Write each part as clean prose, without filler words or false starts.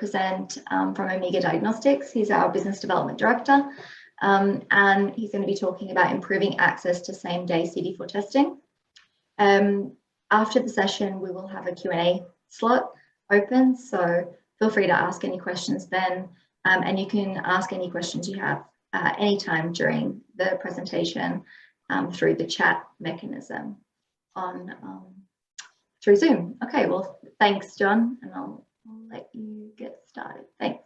present from Omega Diagnostics. He's our Business Development Director, and he's going to be talking about improving access to same-day CD4 testing. After the session, we will have a Q&A slot open, so feel free to ask any questions then, and you can ask any questions you have anytime during the presentation through the chat mechanism on through Zoom. Okay, well, thanks, John, and I'll let you get started. Thanks.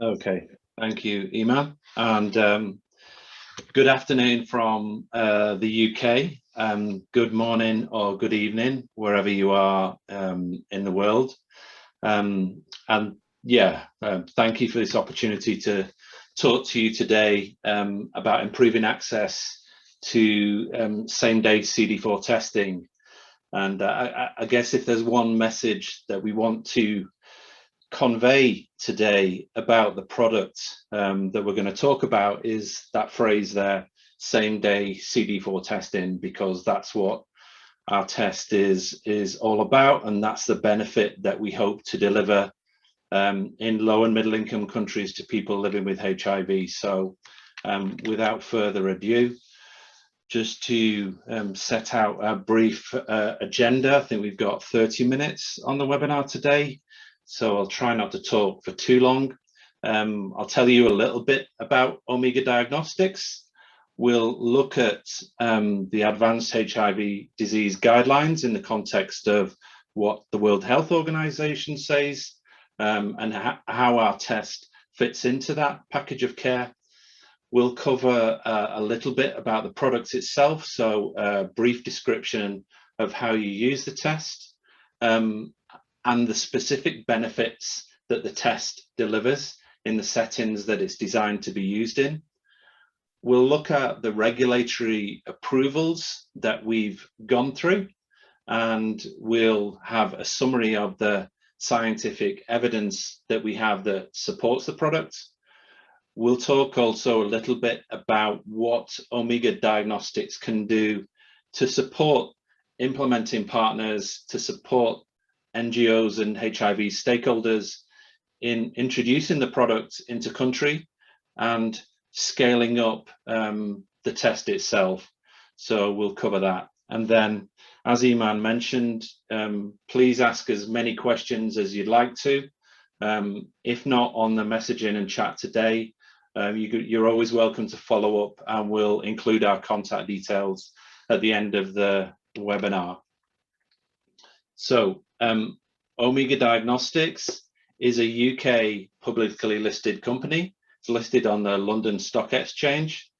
Okay, thank you, Iman, and good afternoon from the UK. Good morning or good evening, wherever you are in the world. And yeah, thank you for this opportunity to talk to you today about improving access to same-day CD4 testing. And I guess if there's one message that we want to convey today about the product that we're going to talk about is that phrase there, same-day CD4 testing, because that's what our test is all about, and that's the benefit that we hope to deliver in low and middle income countries to people living with HIV. So without further ado, just to set out a brief agenda. I think we've got 30 minutes on the webinar today, so I'll try not to talk for too long. I'll tell you a little bit about Omega Diagnostics. We'll look at the advanced HIV disease guidelines in the context of what the World Health Organization says, and how our test fits into that package of care. We'll cover a little bit about the product itself, so a brief description of how you use the test, and the specific benefits that the test delivers in the settings that it's designed to be used in. We'll look at the regulatory approvals that we've gone through, and we'll have a summary of the scientific evidence that we have that supports the product. We'll talk also a little bit about what Omega Diagnostics can do to support implementing partners, to support NGOs and HIV stakeholders in introducing the product into country and scaling up the test itself. So we'll cover that. And then, as Iman mentioned, please ask as many questions as you'd like to. If not on the messaging and chat today, you're always welcome to follow up, and we'll include our contact details at the end of the webinar. So Omega Diagnostics is a UK publicly listed company. It's listed on the London Stock Exchange.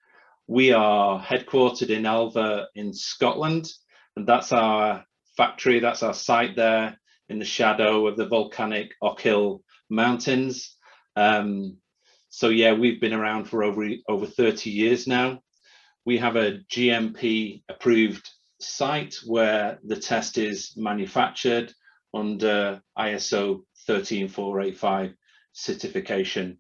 We are headquartered in Alva in Scotland, and that's our factory, that's our site there in the shadow of the volcanic Ockhill Mountains. So yeah, we've been around for over 30 years now. We have a GMP approved site where the test is manufactured under ISO 13485 certification.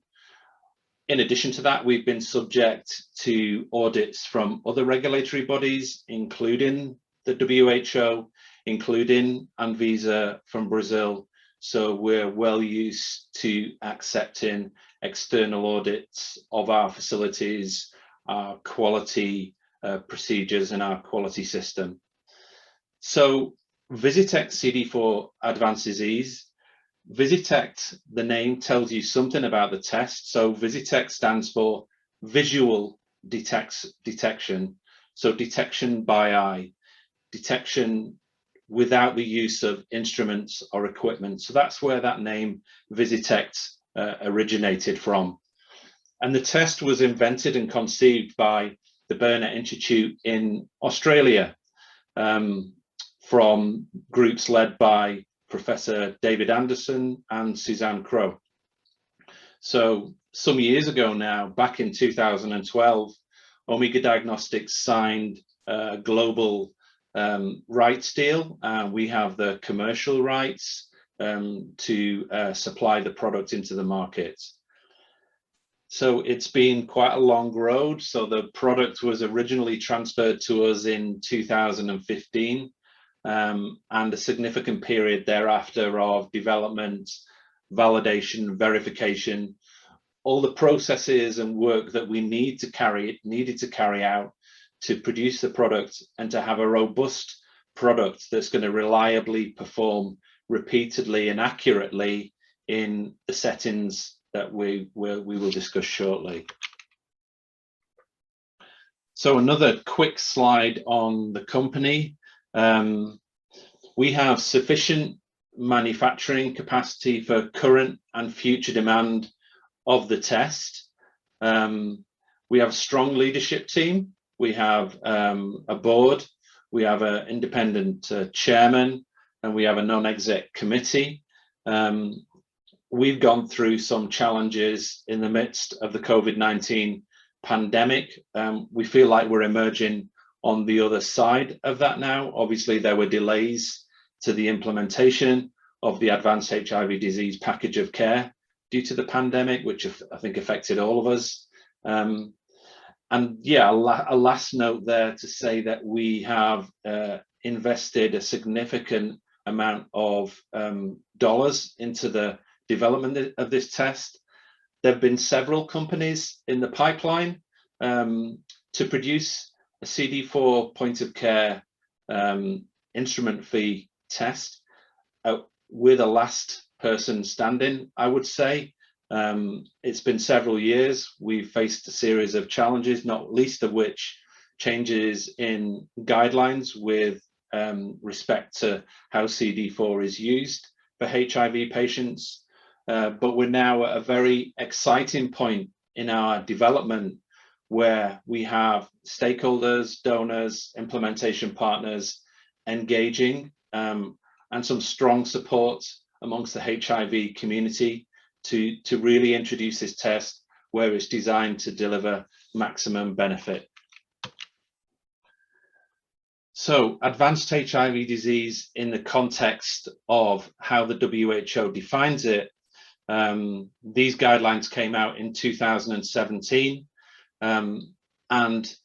In addition to that, we've been subject to audits from other regulatory bodies, including the WHO, including Anvisa from Brazil. So we're well used to accepting external audits of our facilities, our quality procedures, and our quality system. So Visitect CD4 Advanced Disease. Visitect, the name tells you something about the test. So Visitect stands for visual detection. So detection by eye, detection without the use of instruments or equipment. So that's where that name Visitect originated from. And the test was invented and conceived by the Burnet Institute in Australia, from groups led by Professor David Anderson and Suzanne Crowe. So some years ago now, back in 2012, Omega Diagnostics signed a global rights deal. We have the commercial rights to supply the product into the market. So it's been quite a long road. So the product was originally transferred to us in 2015, and a significant period thereafter of development validation, verification, all the processes and work that we needed to carry out to produce the product and to have a robust product that's going to reliably perform repeatedly and accurately in the settings that we will discuss shortly. So another quick slide on the company. We have sufficient manufacturing capacity for current and future demand of the test. We have a strong leadership team. We have a board. We have an independent chairman, and we have a non-exec committee. We've gone through some challenges in the midst of the COVID-19 pandemic. We feel like we're emerging on the other side of that now. Obviously, there were delays to the implementation of the advanced HIV disease package of care due to the pandemic, which I think affected all of us. And yeah, a last note there to say that we have invested a significant amount of dollars into the development of this test. There have been several companies in the pipeline to produce a CD4 point of care instrument fee test. We're the last person standing, I would say. It's been several years. We've faced a series of challenges, not least of which changes in guidelines with respect to how CD4 is used for HIV patients. But we're now at a very exciting point in our development where we have stakeholders, donors, implementation partners engaging, and some strong support amongst the HIV community to really introduce this test where it's designed to deliver maximum benefit. So advanced HIV disease in the context of how the WHO defines it, these guidelines came out in 2017, and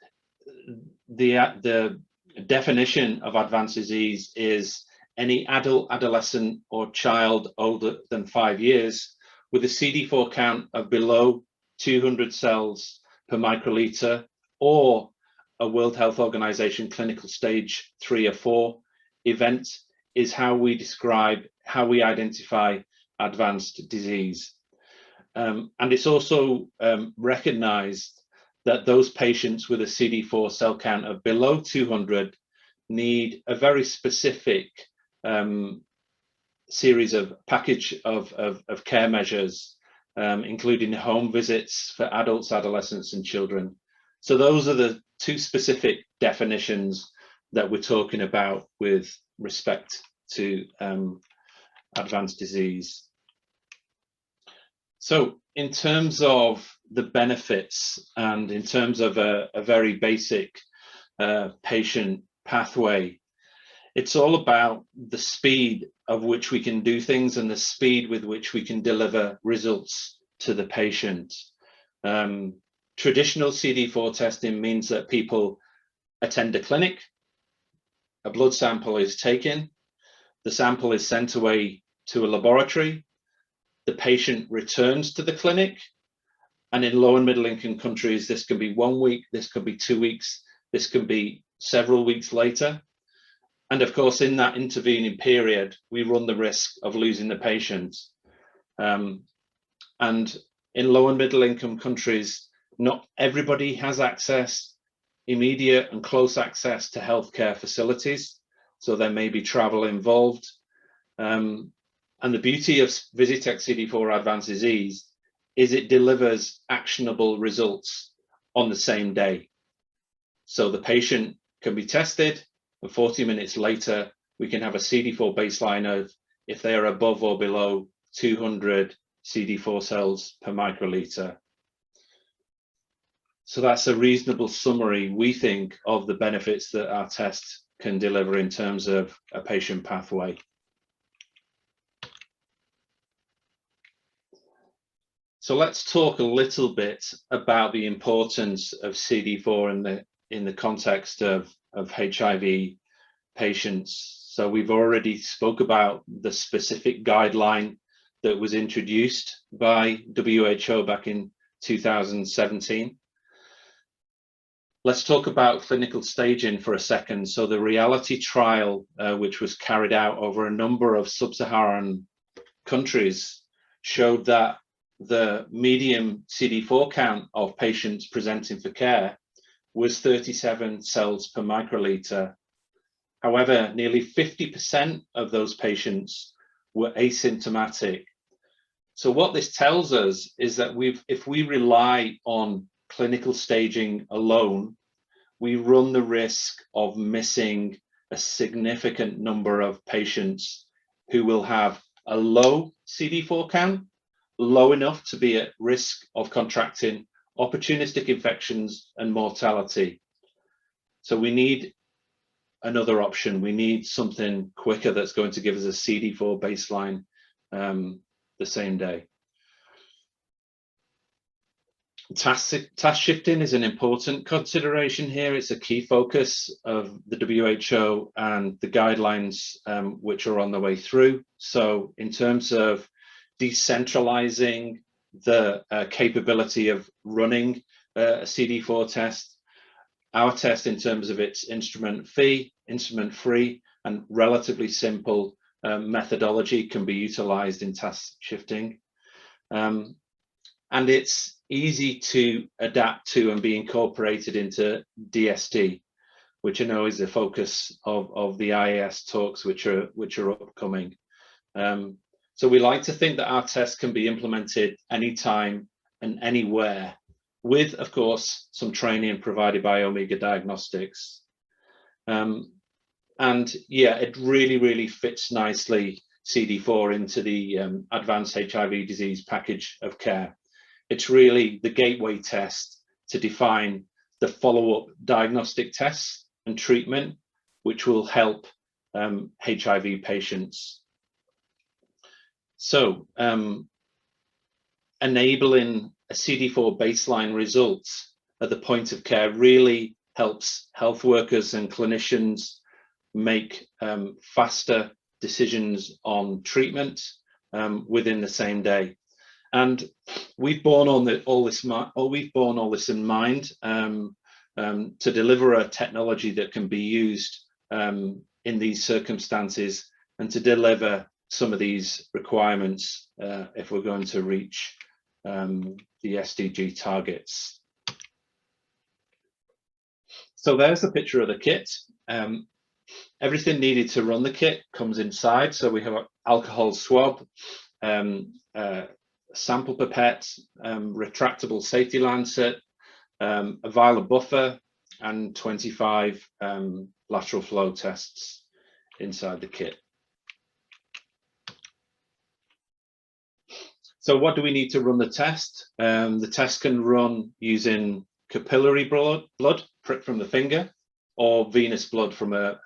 the definition of advanced disease is any adult, adolescent, or child older than 5 years with a CD4 count of below 200 cells per microliter, or a World Health Organization clinical stage 3 or 4 event is how we identify advanced disease. And it's also recognized that those patients with a CD4 cell count of below 200 need a very specific series of package of care measures, including home visits for adults, adolescents, and children. So those are the two specific definitions that we're talking about with respect to advanced disease. So in terms of the benefits and in terms of a very basic patient pathway, it's all about the speed of which we can do things and the speed with which we can deliver results to the patient. Traditional CD4 testing means that people attend a clinic, a blood sample is taken, the sample is sent away to a laboratory, the patient returns to the clinic, and in low and middle income countries, this can be 1 week, this could be 2 weeks, this could be several weeks later. And of course, in that intervening period, we run the risk of losing the patient. And in low and middle income countries, not everybody has immediate and close access to healthcare facilities. So there may be travel involved. And the beauty of Visitech CD4 Advanced Disease is it delivers actionable results on the same day. So the patient can be tested, and 40 minutes later, we can have a CD4 baseline of if they are above or below 200 CD4 cells per microliter. So that's a reasonable summary, we think, of the benefits that our test can deliver in terms of a patient pathway. So let's talk a little bit about the importance of CD4 in the context of HIV patients. So we've already spoke about the specific guideline that was introduced by WHO back in 2017. Let's talk about clinical staging for a second. So the reality trial, which was carried out over a number of sub-Saharan countries, showed that the median CD4 count of patients presenting for care was 37 cells per microliter. However, nearly 50% of those patients were asymptomatic. So what this tells us is that if we rely on clinical staging alone, we run the risk of missing a significant number of patients who will have a low CD4 count, low enough to be at risk of contracting opportunistic infections and mortality. So we need another option. We need something quicker that's going to give us a CD4 baseline the same day. Task shifting is an important consideration here. It's a key focus of the WHO and the guidelines which are on the way through. So in terms of decentralizing the capability of running a CD4 test, our test in terms of its instrument-free and relatively simple methodology can be utilized in task shifting. And it's easy to adapt to and be incorporated into DST, which I know is the focus of the IAS talks, which are upcoming. So we like to think that our test can be implemented anytime and anywhere, with, of course, some training provided by Omega Diagnostics. And yeah, it really fits nicely CD4 into the advanced HIV disease package of care. It's really the gateway test to define the follow-up diagnostic tests and treatment, which will help HIV patients. So enabling a CD4 baseline results at the point of care really helps health workers and clinicians make faster decisions on treatment within the same day. And we've borne all this in mind to deliver a technology that can be used in these circumstances and to deliver some of these requirements if we're going to reach the SDG targets. So there's the picture of the kit. Everything needed to run the kit comes inside. So we have an alcohol swab, sample pipette, retractable safety lancet, a vial of buffer, and 25 lateral flow tests inside the kit. So what do we need to run the test? The test can run using capillary blood pricked from the finger, or venous blood from a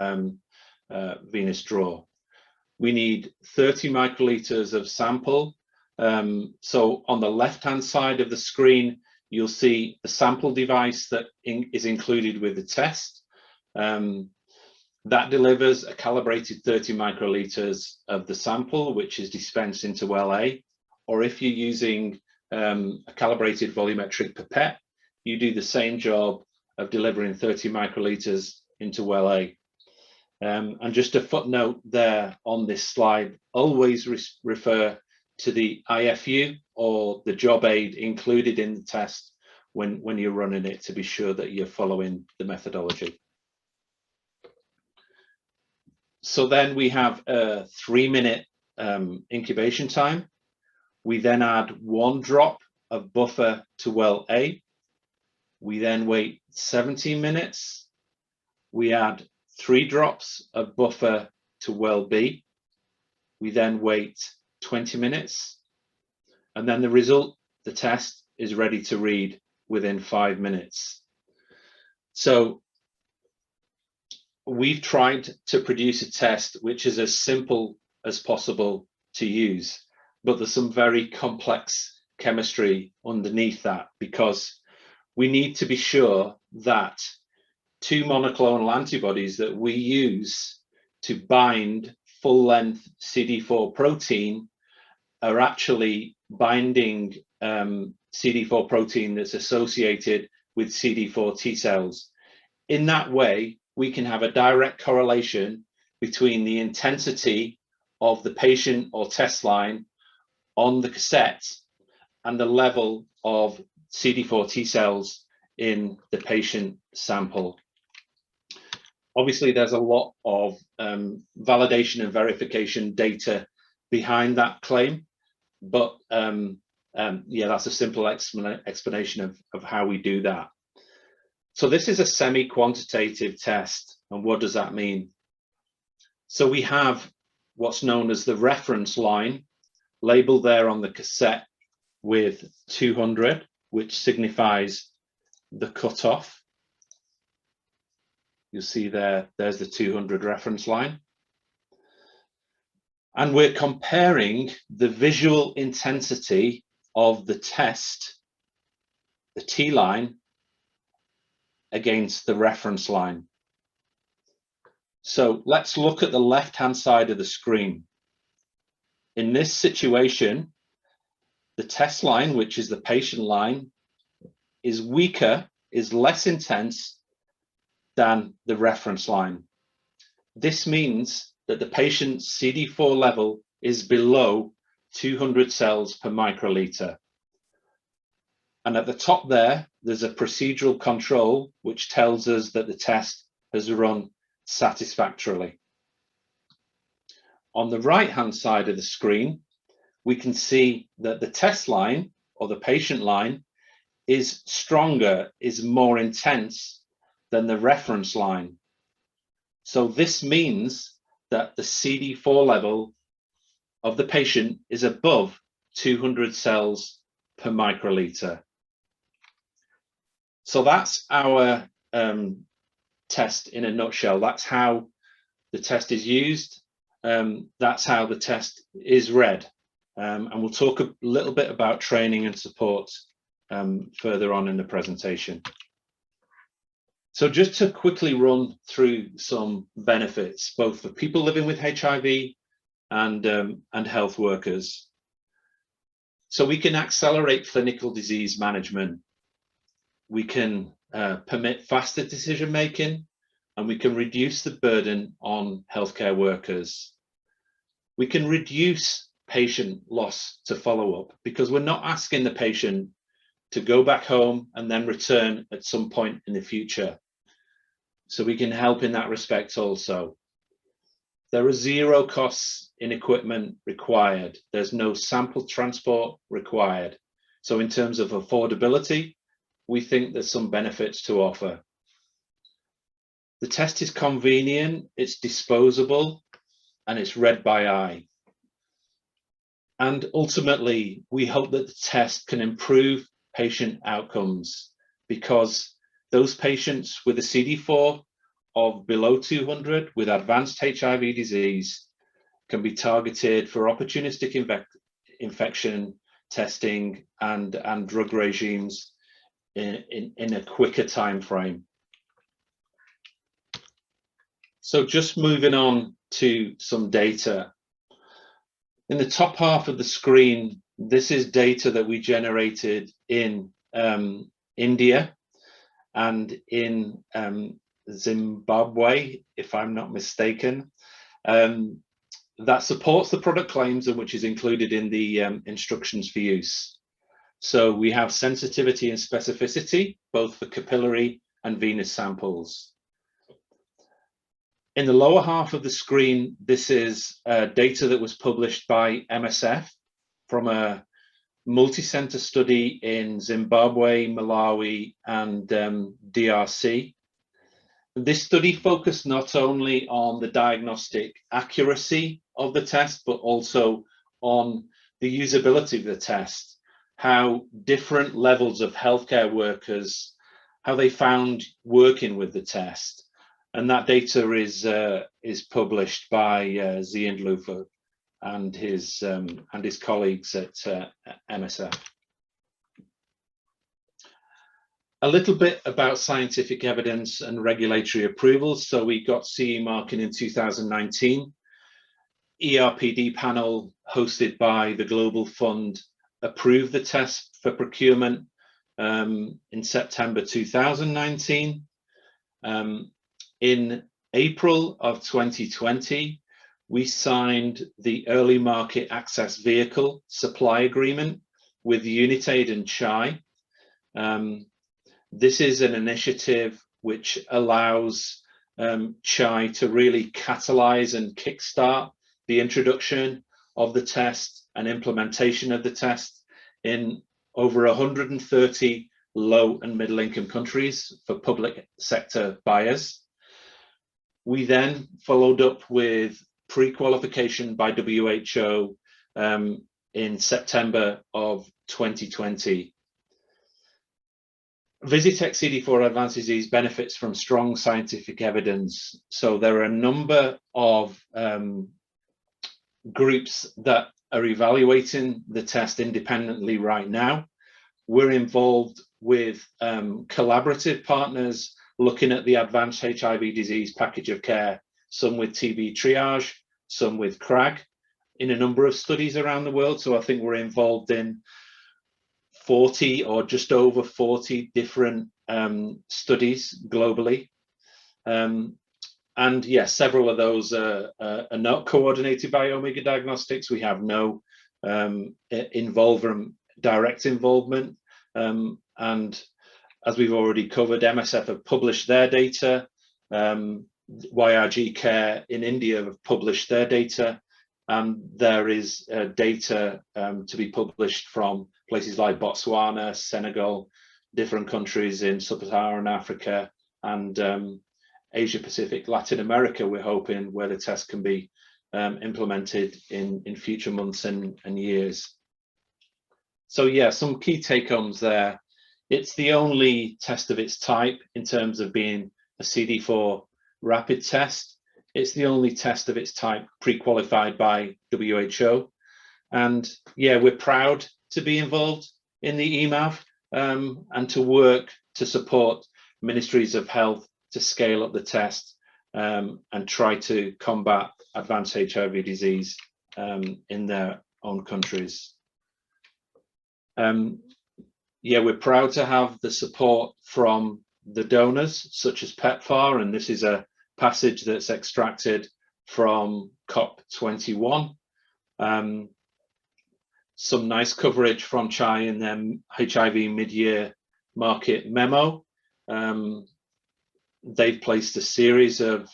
venous draw. We need 30 microliters of sample. So on the left-hand side of the screen, you'll see the sample device that is included with the test. That delivers a calibrated 30 microliters of the sample, which is dispensed into well A. Or if you're using a calibrated volumetric pipette, you do the same job of delivering 30 microliters into well A. And just a footnote there on this slide, always refer to the IFU or the job aid included in the test when you're running it, to be sure that you're following the methodology. So then we have a 3-minute incubation time. We then add 1 drop of buffer to well A. We then wait 17 minutes. We add 3 drops of buffer to well B. We then wait 20 minutes. And then the result, the test, is ready to read within 5 minutes. So we've tried to produce a test which is as simple as possible to use, but there's some very complex chemistry underneath that, because we need to be sure that 2 monoclonal antibodies that we use to bind full-length CD4 protein are actually binding CD4 protein that's associated with CD4 T cells. In that way, we can have a direct correlation between the intensity of the patient or test line on the cassette and the level of CD4 T cells in the patient sample. Obviously, there's a lot of validation and verification data behind that claim, but yeah, that's a simple explanation of how we do that. So this is a semi-quantitative test, and what does that mean? So we have what's known as the reference line, labeled there on the cassette with 200, which signifies the cutoff. You'll see there's the 200 reference line. And we're comparing the visual intensity of the test, the T line, against the reference line. So let's look at the left-hand side of the screen. In this situation, the test line, which is the patient line, is weaker, is less intense than the reference line. This means that the patient's CD4 level is below 200 cells per microliter. And at the top there's a procedural control which tells us that the test has run satisfactorily. On the right-hand side of the screen, we can see that the test line, or the patient line, is stronger, is more intense than the reference line. So this means that the CD4 level of the patient is above 200 cells per microliter. So that's our test in a nutshell. That's how the test is used. That's how the test is read. And we'll talk a little bit about training and support further on in the presentation. So just to quickly run through some benefits, both for people living with HIV and health workers. So we can accelerate clinical disease management. We can permit faster decision making, and we can reduce the burden on healthcare workers. We can reduce patient loss to follow-up because we're not asking the patient to go back home and then return at some point in the future. So we can help in that respect also. There are zero costs in equipment required. There's no sample transport required. So in terms of affordability, we think there's some benefits to offer. The test is convenient, it's disposable, and it's read by eye. And ultimately, we hope that the test can improve patient outcomes because those patients with a CD4 of below 200 with advanced HIV disease can be targeted for opportunistic infection testing and drug regimes in a quicker time frame. So just moving on to some data. In the top half of the screen, this is data that we generated in India and in Zimbabwe, if I'm not mistaken, that supports the product claims and which is included in the instructions for use. So we have sensitivity and specificity, both for capillary and venous samples. In the lower half of the screen, this is data that was published by MSF from a multi-center study in Zimbabwe, Malawi, and DRC. This study focused not only on the diagnostic accuracy of the test, but also on the usability of the test, how different levels of healthcare workers, how they found working with the test. And that data is published by Ziendlufer and his colleagues at MSF. A little bit about scientific evidence and regulatory approvals. So we got CE marking in 2019. ERPD panel hosted by the Global Fund approved the test for procurement in September 2019. In April of 2020, we signed the Early Market Access Vehicle supply agreement with Unitaid and CHAI. This is an initiative which allows CHAI to really catalyze and kickstart the introduction of the test and implementation of the test in over 130 low and middle income countries for public sector buyers. We then followed up with pre-qualification by WHO in September of 2020. Visitech CD4 Advanced Disease benefits from strong scientific evidence. So there are a number of groups that are evaluating the test independently right now. We're involved with collaborative partners looking at the advanced HIV disease package of care, some with TB triage, some with CRAG, in a number of studies around the world. So I think we're involved in 40 or just over 40 different studies globally. And yes, several of those are not coordinated by Omega Diagnostics. We have no direct involvement. And as we've already covered, MSF have published their data. YRG Care in India have published their data. And there is data to be published from places like Botswana, Senegal, different countries in sub-Saharan Africa, and Asia Pacific, Latin America, we're hoping, where the test can be implemented in future months and years. So yeah, some key take-homes there. It's the only test of its type in terms of being a CD4 rapid test. It's the only test of its type pre-qualified by WHO. And yeah, we're proud to be involved in the EMAV and to work to support ministries of health to scale up the test and try to combat advanced HIV disease in their own countries. Yeah, we're proud to have the support from the donors, such as PEPFAR, and this is a passage that's extracted from COP21. Some nice coverage from CHAI in their HIV mid-year market memo. They've placed a series of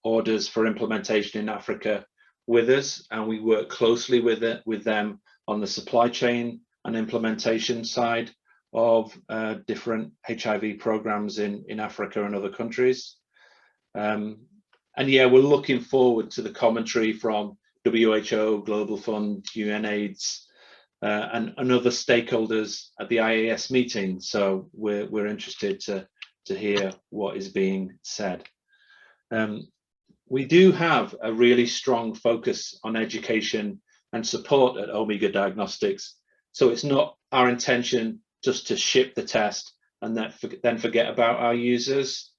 orders for implementation in Africa with us, and we work closely with them on the supply chain and implementation side of different HIV programs in Africa and other countries. And yeah, we're looking forward to the commentary from WHO, Global Fund, UNAIDS, and other stakeholders at the IAS meeting. So we're interested to hear what is being said. We do have a really strong focus on education and support at Omega Diagnostics. So it's not our intention just to ship the test and then forget about our users.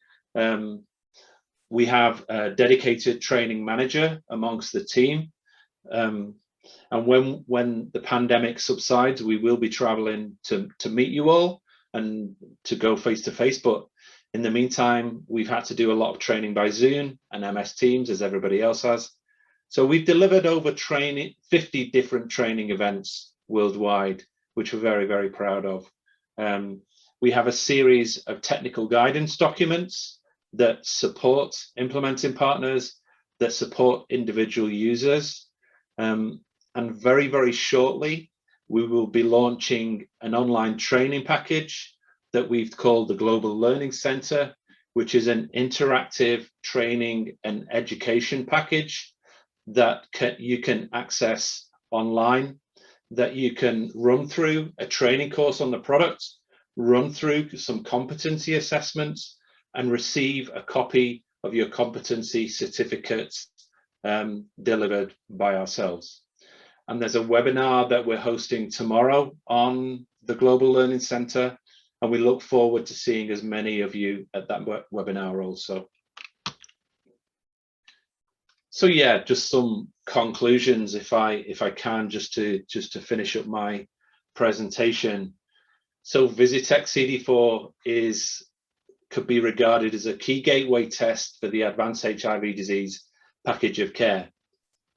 We have a dedicated training manager amongst the team. And when the pandemic subsides, we will be traveling to meet you all and to go face to face. But in the meantime, we've had to do a lot of training by Zoom and MS Teams, as everybody else has. So we've delivered over 50 different training events worldwide, which we're very, very proud of. We have a series of technical guidance documents that support implementing partners, that support individual users. And very, very shortly, we will be launching an online training package that we've called the Global Learning Center, which is an interactive training and education package that you can access online, that you can run through a training course on the product, run through some competency assessments, and receive a copy of your competency certificates delivered by ourselves. And there's a webinar that we're hosting tomorrow on the Global Learning Center, and we look forward to seeing as many of you at that webinar also. So yeah, just some conclusions, if I can, just to finish up my presentation. So Visitech CD4 could be regarded as a key gateway test for the advanced HIV disease package of care.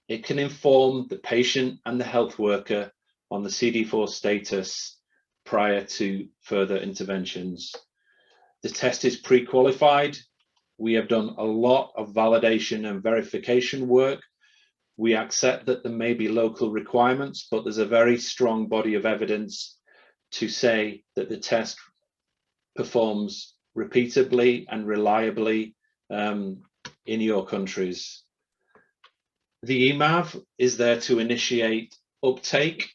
It can inform the patient and the health worker on the CD4 status prior to further interventions. The test is pre-qualified. We have done a lot of validation and verification work. We accept that there may be local requirements, but there's a very strong body of evidence to say that the test performs repeatably and reliably in your countries. The EMAV is there to initiate uptake.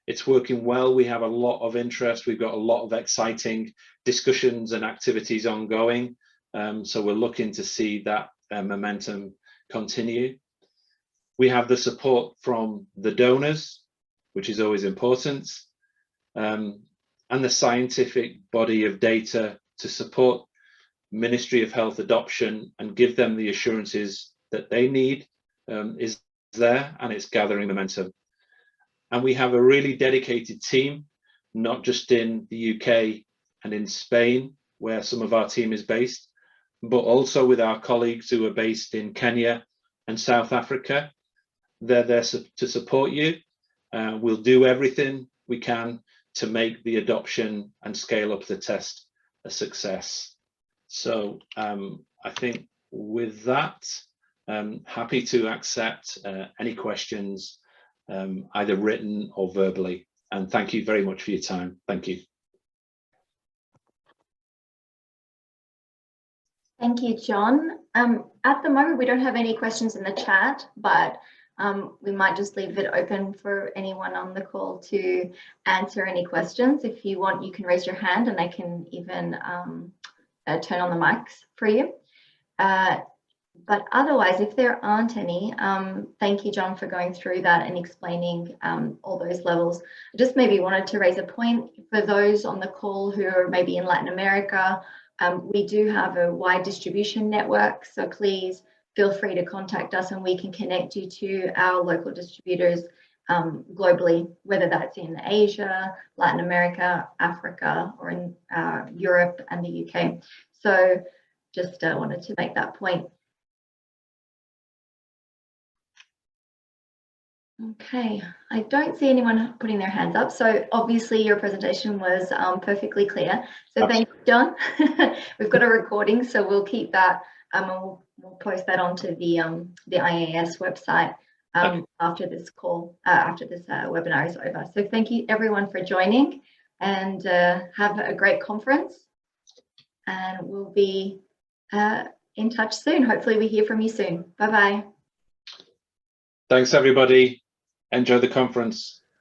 It's working well. We have a lot of interest. We've got a lot of exciting discussions and activities ongoing. So we're looking to see that momentum continue. We have the support from the donors, which is always important, and the scientific body of data to support Ministry of Health adoption and give them the assurances that they need is there, and it's gathering momentum. And we have a really dedicated team, not just in the UK and in Spain, where some of our team is based, but also with our colleagues who are based in Kenya and South Africa. They're there to support you. We'll do everything we can to make the adoption and scale up the test a success. So I think with that, happy to accept any questions, either written or verbally. And thank you very much for your time. Thank you. Thank you, John. At the moment, we don't have any questions in the chat, but we might just leave it open for anyone on the call to answer any questions. If you want, you can raise your hand and I can even turn on the mics for you. But otherwise, if there aren't any, thank you, John, for going through that and explaining all those levels. I just maybe wanted to raise a point for those on the call who are maybe in Latin America. We do have a wide distribution network, so please feel free to contact us and we can connect you to our local distributors globally, whether that's in Asia, Latin America, Africa, or in Europe and the UK. So just wanted to make that point. Okay, I don't see anyone putting their hands up. So obviously your presentation was perfectly clear. So thank you, John. We've got a recording, so we'll keep that and we'll post that onto the IAS website after this call, after this webinar is over. So thank you everyone for joining and have a great conference. And we'll be in touch soon. Hopefully we hear from you soon. Bye-bye. Thanks, everybody. Enjoy the conference.